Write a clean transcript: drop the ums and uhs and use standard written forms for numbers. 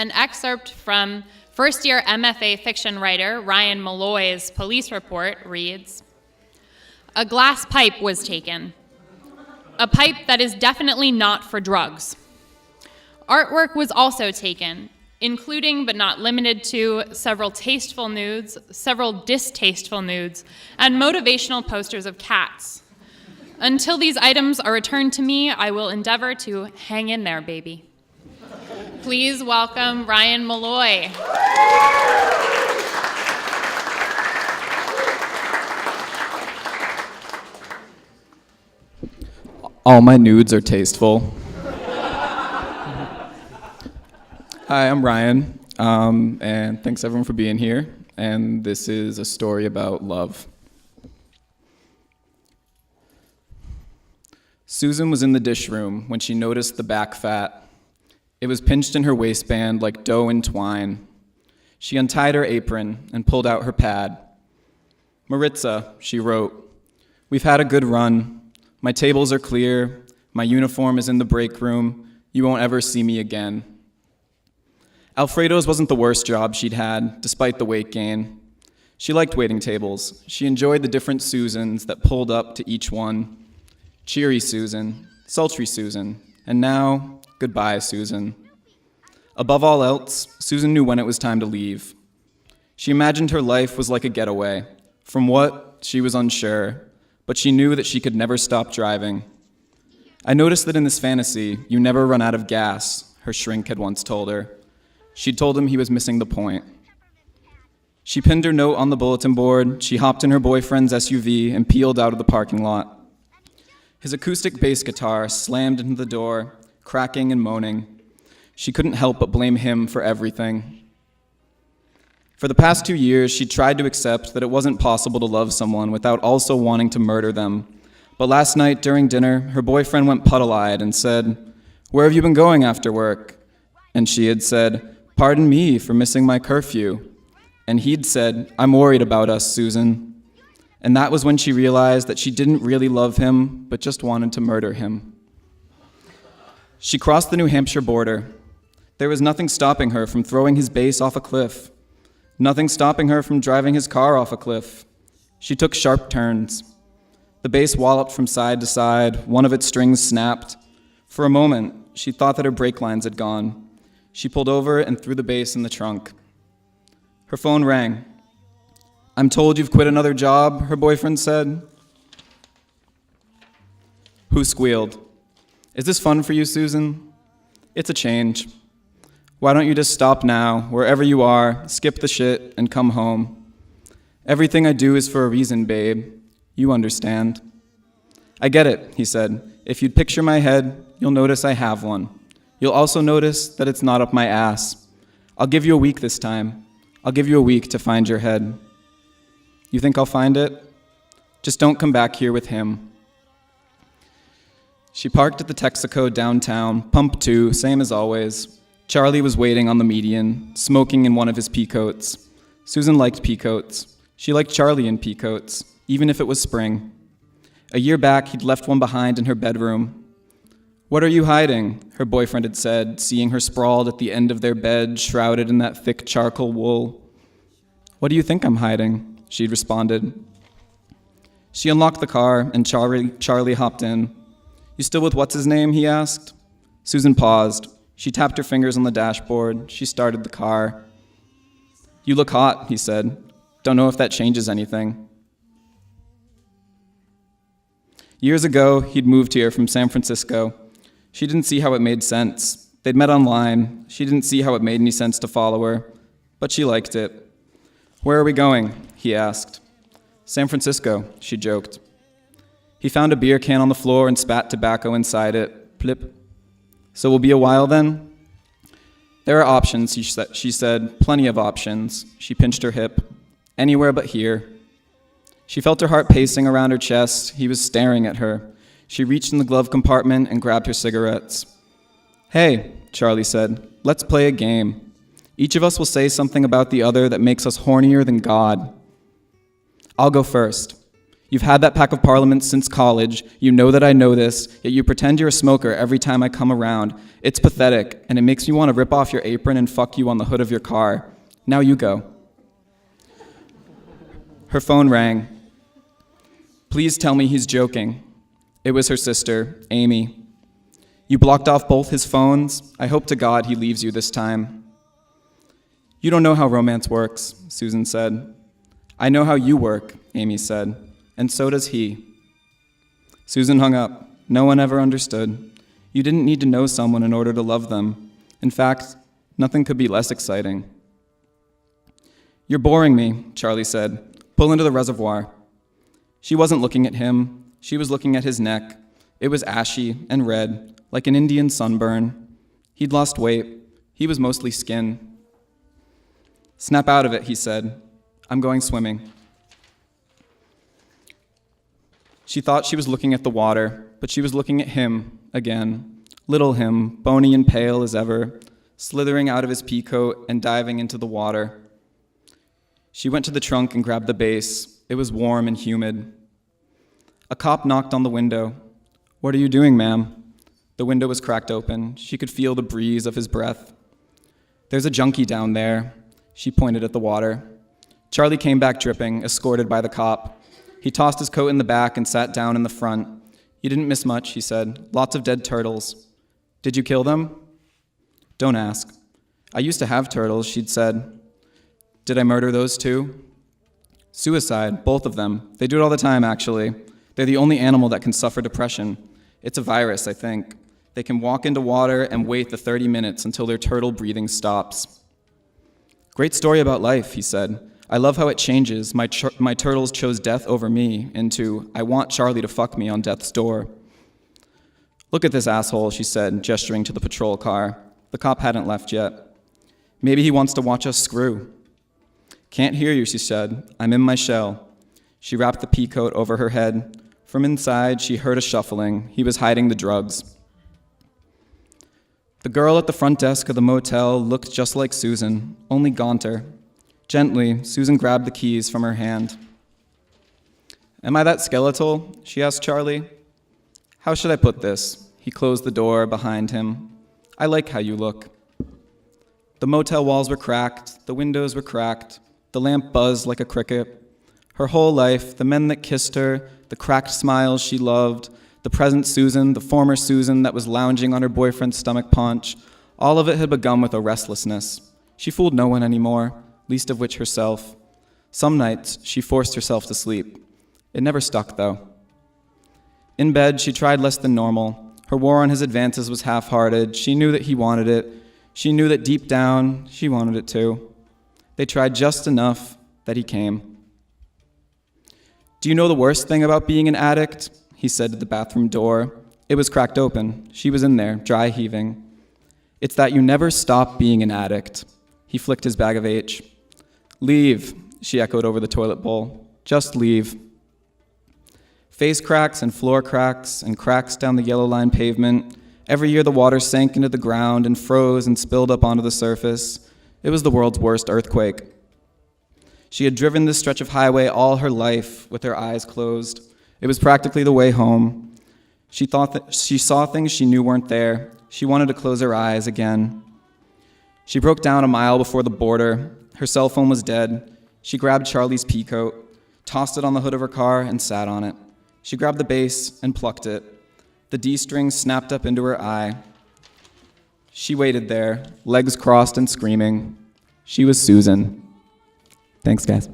An excerpt from first-year MFA fiction writer Ryan Malloy's police report reads, "A glass pipe was taken. A pipe that is definitely not for drugs. Artwork was also taken, including but not limited to several tasteful nudes, several distasteful nudes, and motivational posters of cats. Until these items are returned to me, I will endeavor to hang in there, baby." Please welcome Ryan Malloy. All my nudes are tasteful. Hi, I'm Ryan, and thanks everyone for being here. And this is a story about love. Susan was in the dish room when she noticed the back fat. It was pinched in her waistband like dough in twine. She untied her apron and pulled out her pad. "Maritza," she wrote, "we've had a good run. My tables are clear. My uniform is in the break room. You won't ever see me again." Alfredo's wasn't the worst job she'd had, despite the weight gain. She liked waiting tables. She enjoyed the different Susans that pulled up to each one. Cheery Susan, sultry Susan, and now, goodbye, Susan. Above all else, Susan knew when it was time to leave. She imagined her life was like a getaway. From what, she was unsure, but she knew that she could never stop driving. "I noticed that in this fantasy, you never run out of gas," her shrink had once told her. She'd told him he was missing the point. She pinned her note on the bulletin board, she hopped in her boyfriend's SUV and peeled out of the parking lot. His acoustic bass guitar slammed into the door, cracking and moaning. She couldn't help but blame him for everything. For the past 2 years, she tried to accept that it wasn't possible to love someone without also wanting to murder them. But last night, during dinner, her boyfriend went puddle-eyed and said, "Where have you been going after work?" And she had said, "Pardon me for missing my curfew." And he'd said, "I'm worried about us, Susan." And that was when she realized that she didn't really love him, but just wanted to murder him. She crossed the New Hampshire border. There was nothing stopping her from throwing his bass off a cliff. Nothing stopping her from driving his car off a cliff. She took sharp turns. The bass walloped from side to side, one of its strings snapped. For a moment, she thought that her brake lines had gone. She pulled over and threw the bass in the trunk. Her phone rang. "I'm told you've quit another job," her boyfriend said. Who squealed? "Is this fun for you, Susan?" "It's a change." "Why don't you just stop now, wherever you are, skip the shit, and come home?" "Everything I do is for a reason, babe. You understand." "I get it," he said. "If you'd picture my head, you'll notice I have one. You'll also notice that it's not up my ass. I'll give you a week this time. I'll give you a week to find your head." "You think I'll find it? Just don't come back here with him." She parked at the Texaco downtown, pump 2, same as always. Charlie was waiting on the median, smoking in one of his peacoats. Susan liked peacoats. She liked Charlie in peacoats, even if it was spring. A year back, he'd left one behind in her bedroom. "What are you hiding?" her boyfriend had said, seeing her sprawled at the end of their bed, shrouded in that thick charcoal wool. "What do you think I'm hiding?" she'd responded. She unlocked the car, and Charlie hopped in. "You still with what's-his-name?" he asked. Susan paused. She tapped her fingers on the dashboard. She started the car. "You look hot," he said. "Don't know if that changes anything." Years ago, he'd moved here from San Francisco. She didn't see how it made sense. They'd met online. She didn't see how it made any sense to follow her, but she liked it. "Where are we going?" he asked. "San Francisco," she joked. He found a beer can on the floor and spat tobacco inside it. Plip. "So we'll be a while then?" "There are options," she said. "Plenty of options." She pinched her hip. "Anywhere but here." She felt her heart pacing around her chest. He was staring at her. She reached in the glove compartment and grabbed her cigarettes. "Hey," Charlie said, "let's play a game. Each of us will say something about the other that makes us hornier than God." "I'll go first. You've had that pack of parliaments since college. You know that I know this, yet you pretend you're a smoker every time I come around. It's pathetic, and it makes me want to rip off your apron and fuck you on the hood of your car. Now you go. Her phone rang. Please tell me he's joking. It was her sister, Amy. You blocked off both his phones. I hope to God he leaves you this time. You don't know how romance works, Susan said. I know how you work, Amy said, and so does he. Susan hung up. No one ever understood. You didn't need to know someone in order to love them. In fact, nothing could be less exciting. You're boring me, Charlie said. Pull into the reservoir. She wasn't looking at him. She was looking at his neck. It was ashy and red, like an Indian sunburn. He'd lost weight. He was mostly skin. Snap out of it, he said. I'm going swimming. She thought she was looking at the water, but she was looking at him again. Little him, bony and pale as ever, slithering out of his pea coat and diving into the water. She went to the trunk and grabbed the base. It was warm and humid. A cop knocked on the window. What are you doing, ma'am? The window was cracked open. She could feel the breeze of his breath. There's a junkie down there. She pointed at the water. Charlie came back dripping, escorted by the cop. He tossed his coat in the back and sat down in the front. You didn't miss much, he said. Lots of dead turtles. Did you kill them? Don't ask. I used to have turtles, she'd said. Did I murder those too? Suicide, both of them. They do it all the time, actually. They're the only animal that can suffer depression. It's a virus, I think. They can walk into water and wait the 30 minutes until their turtle breathing stops. Great story about life, he said. I love how it changes. My turtles chose death over me into, I want Charlie to fuck me on death's door. Look at this asshole, she said, gesturing to the patrol car. The cop hadn't left yet. Maybe he wants to watch us screw. Can't hear you, she said. I'm in my shell. She wrapped the pea coat over her head. From inside, she heard a shuffling. He was hiding the drugs. The girl at the front desk of the motel looked just like Susan, only gaunter. Gently, Susan grabbed the keys from her hand. Am I that skeletal? She asked Charlie. How should I put this? He closed the door behind him. I like how you look. The motel walls were cracked, the windows were cracked, the lamp buzzed like a cricket. Her whole life, the men that kissed her, the cracked smiles she loved, the present Susan, the former Susan that was lounging on her boyfriend's stomach paunch, all of it had begun with a restlessness. She fooled no one anymore, least of which herself. Some nights, she forced herself to sleep. It never stuck, though. In bed, she tried less than normal. Her war on his advances was half-hearted. She knew that he wanted it. She knew that deep down, she wanted it too. They tried just enough that he came. Do you know the worst thing about being an addict? He said to the bathroom door. It was cracked open. She was in there, dry heaving. It's that you never stop being an addict. He flicked his bag of H. Leave, she echoed over the toilet bowl. Just leave. Face cracks and floor cracks and cracks down the yellow-lined pavement. Every year the water sank into the ground and froze and spilled up onto the surface. It was the world's worst earthquake. She had driven this stretch of highway all her life with her eyes closed. It was practically the way home. She thought that she saw things she knew weren't there. She wanted to close her eyes again. She broke down a mile before the border. Her cell phone was dead. She grabbed Charlie's pea coat, tossed it on the hood of her car, and sat on it. She grabbed the bass and plucked it. The D-string snapped up into her eye. She waited there, legs crossed and screaming. She was Susan. Thanks, guys.